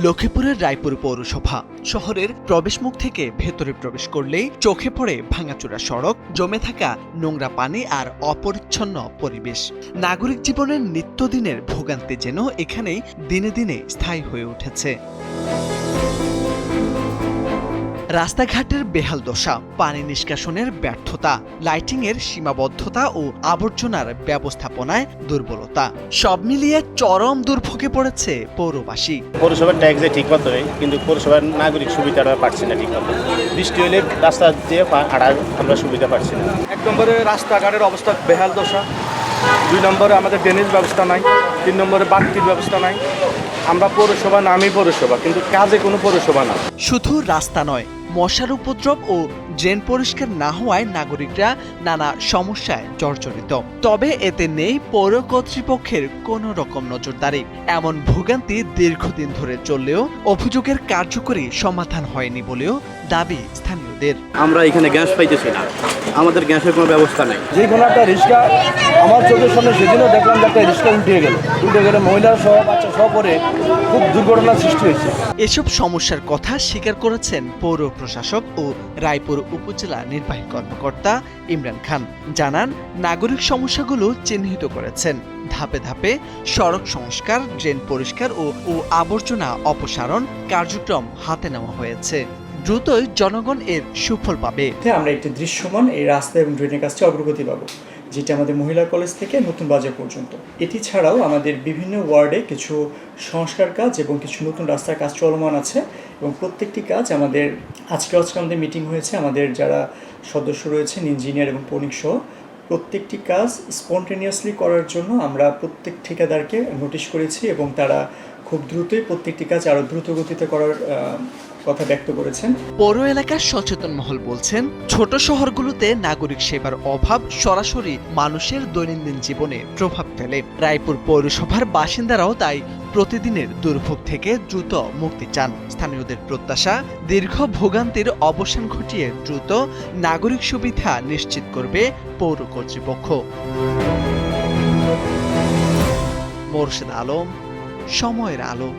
লক্ষ্মীপুরের রায়পুর পৌরসভা শহরের প্রবেশমুখ থেকে ভেতরে প্রবেশ করলেই চোখে পড়ে ভাঙাচোরা সড়ক, জমে থাকা নোংরা পানি আর অপরিচ্ছন্ন পরিবেশ। নাগরিক জীবনের নিত্যদিনের ভোগান্তি যেন এখানেই দিনে দিনে স্থায়ী হয়ে উঠেছে। রাস্তাঘাটের বেহাল দশা, পানি নিষ্কাশনের ব্যর্থতা, লাইটিংয়ের সীমাবদ্ধতা ও আবর্জনার ব্যবস্থাপনায় দুর্বলতা, সব মিলিয়ে চরম দুর্ভোগে পড়েছে পৌরবাসী। পৌরসভার ট্যাক্স ঠিক মতো নেই, কিন্তু পৌরসভার নাগরিক সুবিধাটা পাচ্ছি না ঠিক মতো। বৃষ্টি হলে রাস্তা দিয়ে হাঁটার আমরা সুবিধা পাচ্ছি না। 1 নম্বরে রাস্তাঘাটের অবস্থা বেহাল দশা, 2 নম্বরে আমাদের ড্রেনেজ ব্যবস্থা নাই, 3 নম্বরে বাড়তির ব্যবস্থা নাই। আমরা পৌরসভা নামই পৌরসভা, কিন্তু কাজে কোনো পৌরসভা না। শুধু রাস্তা নয়, মশার উপদ্রব ও ড্রেন পরিষ্কার না হওয়ায় নাগরিকরা নানা সমস্যায় জর্জরিত। তবে এতে নেই পৌর কর্তৃপক্ষের কোনো রকম নজরদারি। এমন ভোগান্তি দীর্ঘদিন ধরে চললেও অভিযোগের কার্যকরী সমাধান হয়নি বলেও দাবি স্থানীয়দের। আমরা এখানে গ্যাস পাইতেছি না, আমাদের গ্যাসের কোনো ব্যবস্থা নেই। যে কোনো একটা রিক্সা আমার চোখের সামনে সেদিনও দেখলাম যে একটা রিক্সা উল্টে গেলে মহিলা সহ বাচ্চা সহ পরে খুব দুর্ঘটনার সৃষ্টি হয়েছে। এসব সমস্যার কথা স্বীকার করেছেন পৌর প্রশাসক ও রায়পুর উপজেলা নির্বাহী কর্মকর্তা ইমরান খান। জানান, নাগরিক সমস্যাগুলো চিহ্নিত করেছেন। ধাপে ধাপে সড়ক সংস্কার, ড্রেন পরিষ্কার ও আবর্জনা অপসারণ কার্যক্রম হাতে নেওয়া হয়েছে। দ্রুতই জনগণ এর সুফল পাবে। আমরা একটি দৃশ্যমান এই রাস্তা এবং ড্রেনের কাজটি অগ্রগতি পাবো, যেটা আমাদের মহিলা কলেজ থেকে নতুন বাজার পর্যন্ত। এটি ছাড়াও আমাদের বিভিন্ন ওয়ার্ডে কিছু সংস্কার কাজ এবং কিছু নতুন রাস্তার কাজ চলমান আছে এবং প্রত্যেকটি কাজ আজকে আমাদের মিটিং হয়েছে। আমাদের যারা সদস্য রয়েছেন, ইঞ্জিনিয়ার এবং পৌনিক সহ, প্রত্যেকটি কাজ স্পন্টেনিয়াসলি করার জন্য আমরা প্রত্যেক ঠিকাদারকে নোটিশ করেছি এবং তারা খুব দ্রুতই প্রত্যেকটি কাজ আরও দ্রুত গতিতে করার কথা ব্যক্ত করেছেন। পৌর এলাকার সচেতন মহল বলছেন, ছোট শহরগুলোতে নাগরিক সেবার অভাব সরাসরি মানুষের দৈনন্দিন জীবনে প্রভাব ফেলে। রায়পুর পৌরসভার বাসিন্দারাও তাই প্রতিদিনের দুর্ভোগ থেকে দ্রুত মুক্তি চান। স্থানীয়দের প্রত্যাশা, দীর্ঘ ভোগান্তির অবসান ঘটিয়ে দ্রুত নাগরিক সুবিধা নিশ্চিত করবে পৌর কর্তৃপক্ষ। মোরশেদ আলম, সময়ের আলো।